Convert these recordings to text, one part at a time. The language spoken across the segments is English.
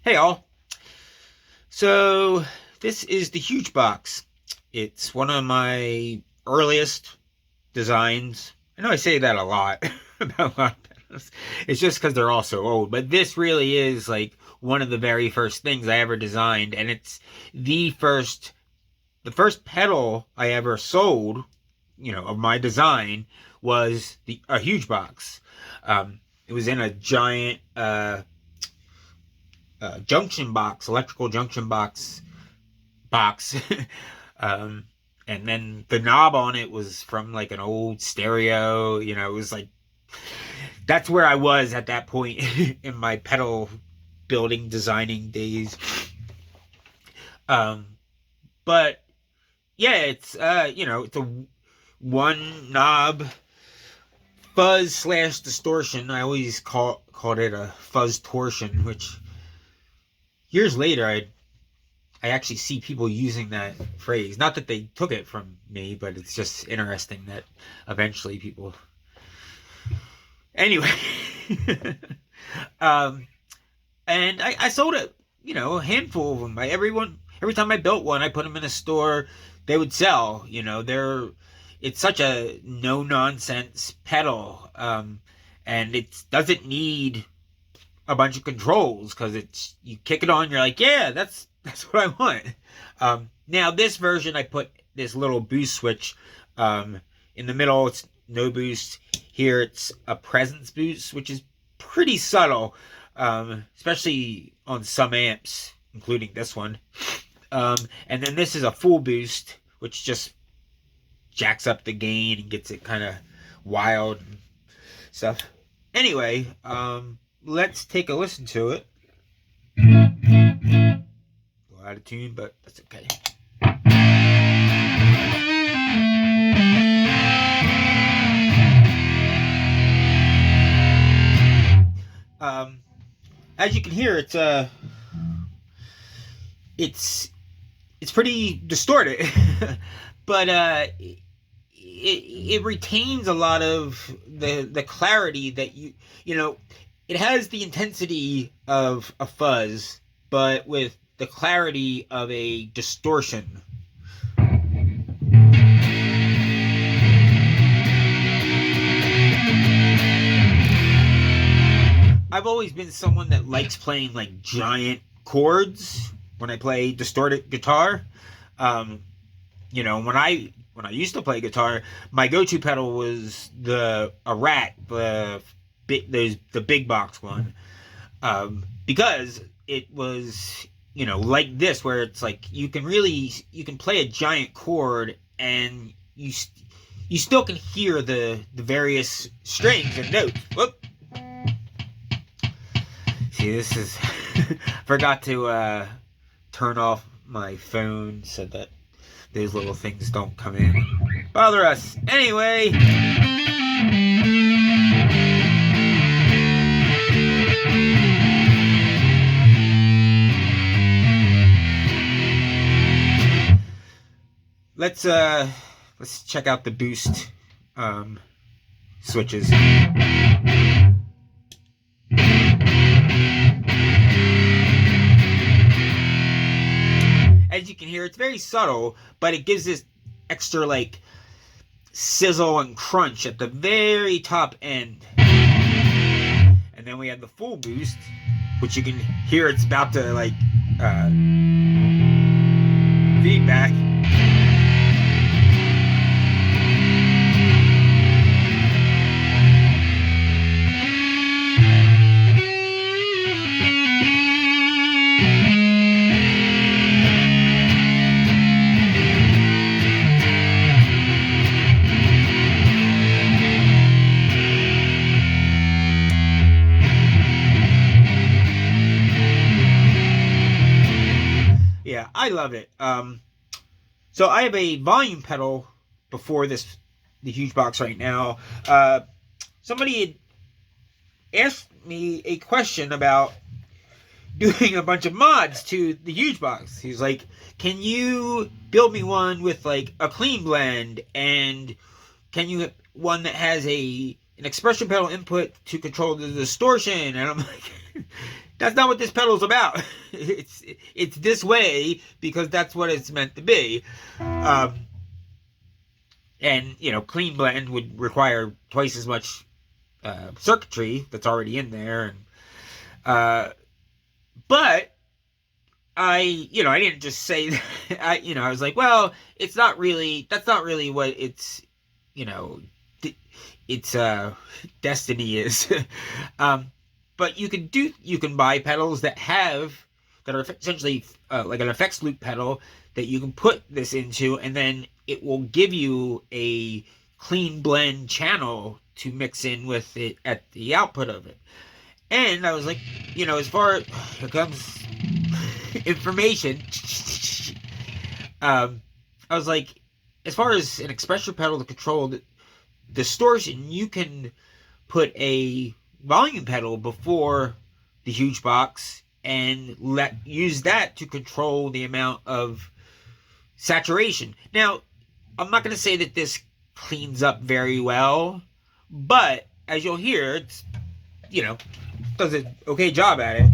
Hey all. So this is the huge box. It's one of my earliest designs. I know I say that a lot about a lot of pedals. It's just because they're all so old, but this really is like one of the very first things I ever designed, and it's the first pedal I ever sold, of my design was a huge box. It was in a giant junction box, electrical junction box. um, and then the knob on it was from like an old stereo. It was like that's where I was at that point in my pedal building designing days. But yeah, it's a one knob fuzz slash distortion. I always called it a fuzz torsion, which years later I actually see people using that phrase. Not that they took it from me, but it's just interesting that eventually people. Anyway, and I sold it, a handful of them. Every time I built one, I put them in a store. They would sell. It's such a no nonsense pedal, and it doesn't need a bunch of controls because you kick it on, you're like, yeah, that's what I want. Now this version, I put this little boost switch in the middle. It's no boost. Here it's a presence boost, which is pretty subtle, especially on some amps, including this one. And then this is a full boost, which just jacks up the gain and gets it kind of wild and stuff. Anyway, let's take a listen to it. A little out of tune, but that's okay. As you can hear, it's pretty distorted, but it retains a lot of the clarity that it has the intensity of a fuzz, but with the clarity of a distortion. I've always been someone that likes playing like giant chords when I play distorted guitar. When I used to play guitar, my go-to pedal was a Rat, the big box one, because it was like this, where it's like you can play a giant chord and you still can hear the various strings and notes. Whoop. See, this is forgot to turn off my phone so that those little things don't come in and bother us. Anyway, let's check out the boost switches. As you can hear, it's very subtle, but it gives this extra like sizzle and crunch at the very top end. And then we have the full boost, which you can hear it's about to like feedback. Yeah, I love it. So I have a volume pedal before the huge box right now. Somebody had asked me a question about doing a bunch of mods to the huge box. He's like, can you build me one with like a clean blend, and can you one that has an expression pedal input to control the distortion? And I'm like, That's not what this pedal's about. It's this way because that's what it's meant to be. Um, and clean blend would require twice as much circuitry that's already in there, and but I didn't just say that. I was like, well, that's not really what you know its destiny is. But you can buy pedals that are essentially like an effects loop pedal that you can put this into, and then it will give you a clean blend channel to mix in with it at the output of it. And I was like, as far as here comes information, I was like, as far as an expressor pedal to control the distortion, you can put a volume pedal before the huge box and use that to control the amount of saturation. Now, I'm not going to say that this cleans up very well, but as you'll hear, it's does an okay job at it.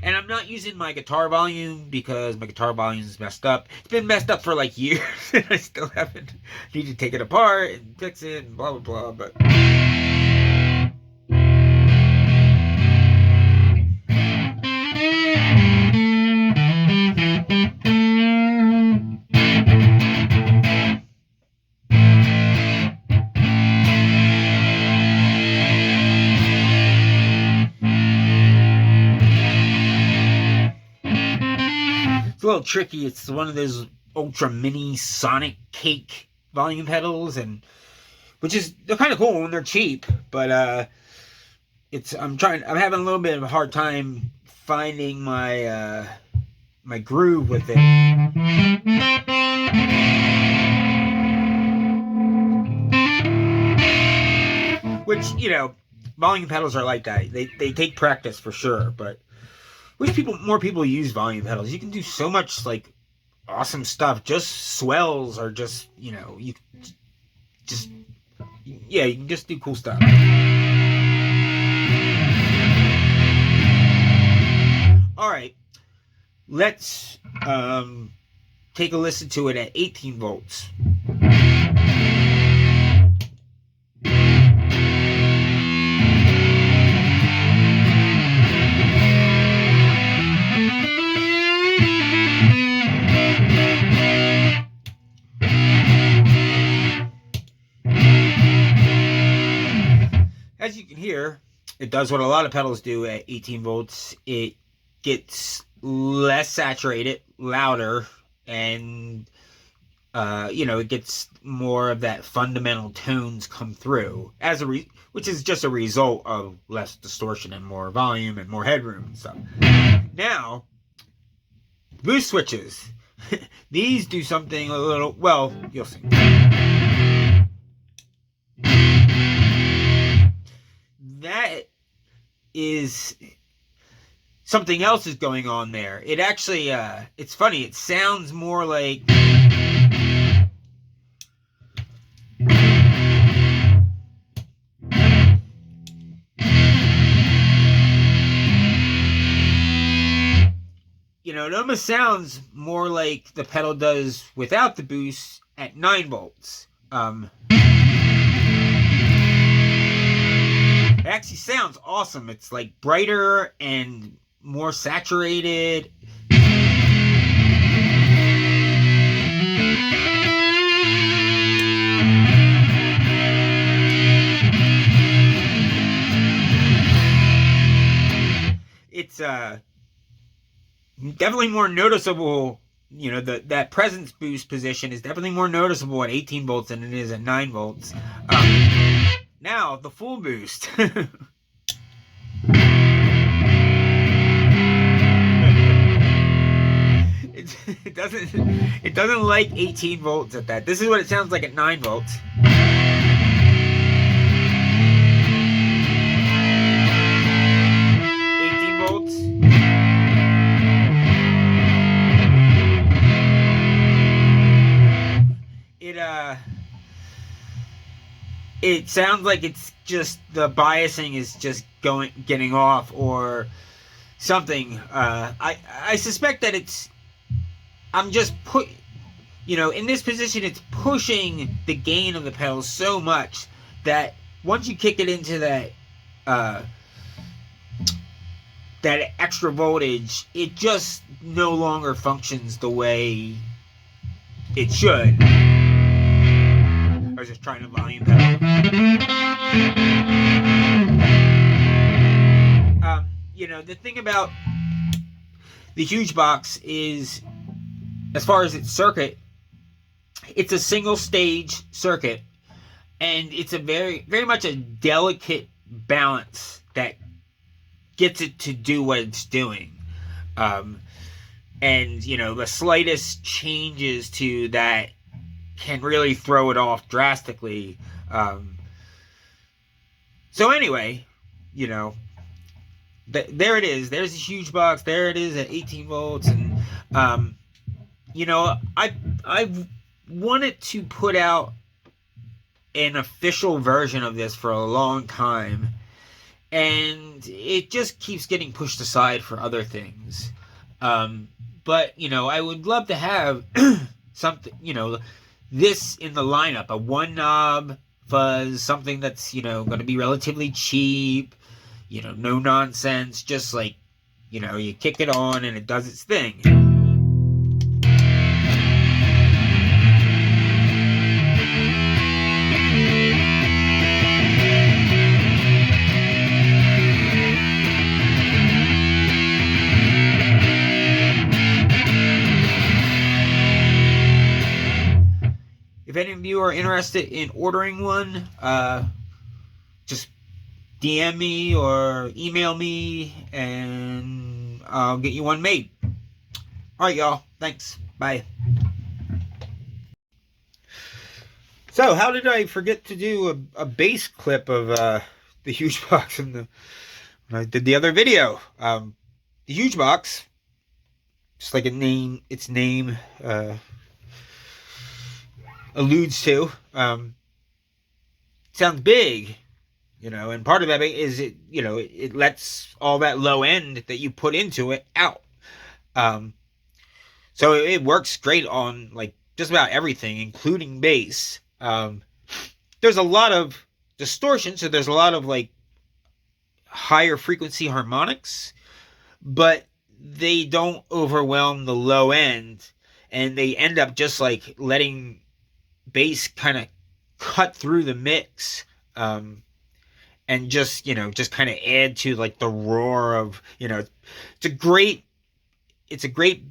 And I'm not using my guitar volume because my guitar volume is messed up. It's been messed up for like years, and I still haven't need to take it apart and fix it and blah blah blah. But it's a little tricky. It's one of those ultra mini sonic cake volume pedals, and they're kind of cool when they're cheap, but I'm having a little bit of a hard time finding my my groove with it. Which, volume pedals are like that. They take practice for sure, but more people use volume pedals. You can do so much like awesome stuff. Just swells are just, you can just do cool stuff. All right, let's take a listen to it at 18 volts. As you can hear, it does what a lot of pedals do at 18 volts. It gets less saturated, louder, and it gets more of that fundamental tones come through which is just a result of less distortion and more volume and more headroom and stuff. Now, boost switches. These do something a little, well, you'll see. That is something else is going on there. It actually, it's funny. It sounds more like it almost sounds more like the pedal does without the boost at 9 volts. It actually sounds awesome. It's like brighter and more saturated. It's definitely more noticeable. That presence boost position is definitely more noticeable at 18 volts than it is at 9 volts. Now, the full boost. It doesn't like 18 volts at that. This is what it sounds like at 9 volts. it sounds like it's just the biasing is just getting off or something. I suspect that I'm just in this position, it's pushing the gain of the pedal so much that once you kick it into that extra voltage, it just no longer functions the way it should. I was just trying to volume pedal. The thing about the huge box is, as far as its circuit, it's a single stage circuit, and it's a very, very much a delicate balance that gets it to do what it's doing. The slightest changes to that can really throw it off drastically. So anyway, there it is. There's a huge box. There it is at 18 volts. And, I wanted to put out an official version of this for a long time. And it just keeps getting pushed aside for other things. But, I would love to have something, this in the lineup. A one knob fuzz, something that's, going to be relatively cheap. No nonsense, just like, you kick it on and it does its thing. If any of you are interested in ordering one, just DM me or email me, and I'll get you one made. Alright, y'all. Thanks. Bye. So, how did I forget to do a bass clip of the huge box when I did the other video? The huge box, just like its name alludes to, sounds big. And part of that is it lets all that low end that you put into it out. So it works great on like just about everything, including bass. There's a lot of distortion, so there's a lot of like higher frequency harmonics, but they don't overwhelm the low end, and they end up just like letting bass kind of cut through the mix. And just kind of add to like the roar of, it's a great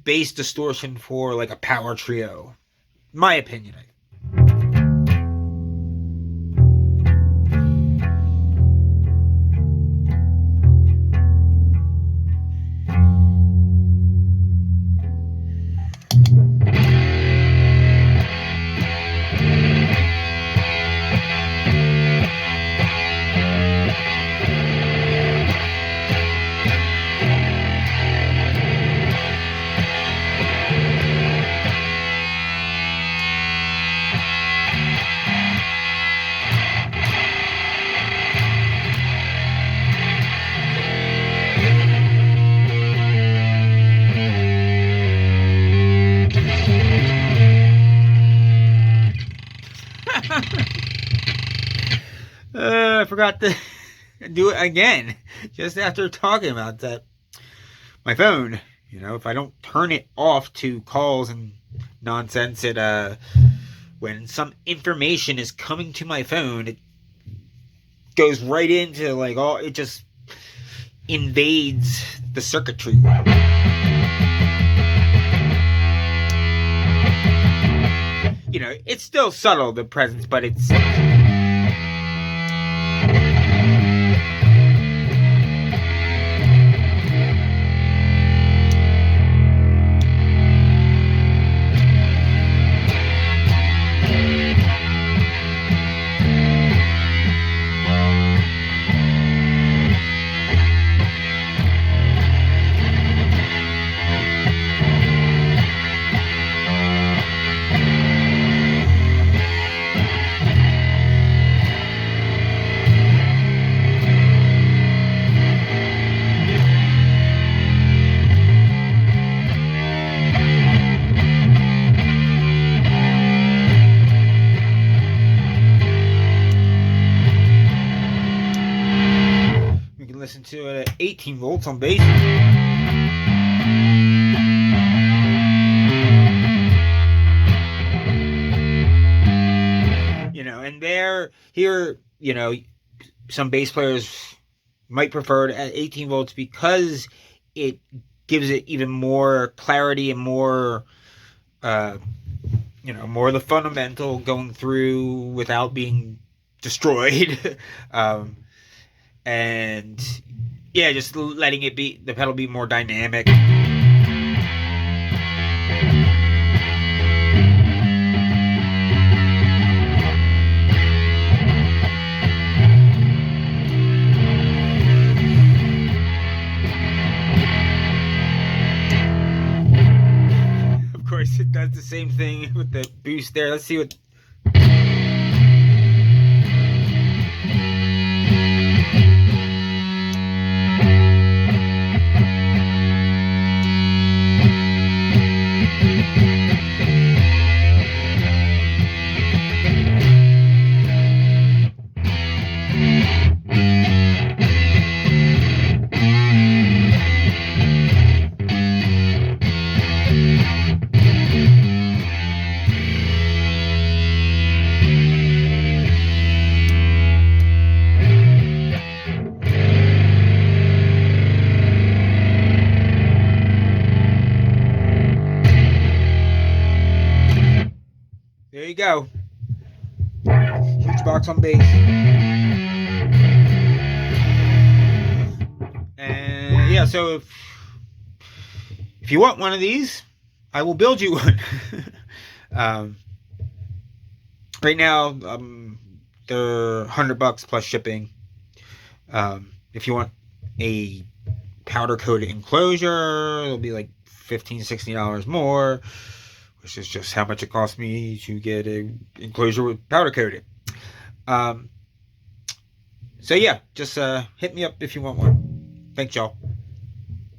bass distortion for like a power trio, my opinion. I forgot to do it again just after talking about that. My phone, if I don't turn it off to calls and nonsense, when some information is coming to my phone, it goes right into like it just invades the circuitry. It's still subtle, the presence, but it's listen to it at 18 volts on bass. And here, some bass players might prefer it at 18 volts because it gives it even more clarity and more, more of the fundamental going through without being destroyed. And yeah, just letting the pedal be more dynamic. Of course, it does the same thing with the boost there. Let's see what. There you go. Huge box on bass. And yeah, so if you want one of these, I will build you one. Right now, they're $100 plus shipping. If you want a powder coated enclosure, it'll be like $15-$16 more, which is just how much it cost me to get an enclosure with powder coated. So yeah, just hit me up if you want one. Thanks, y'all.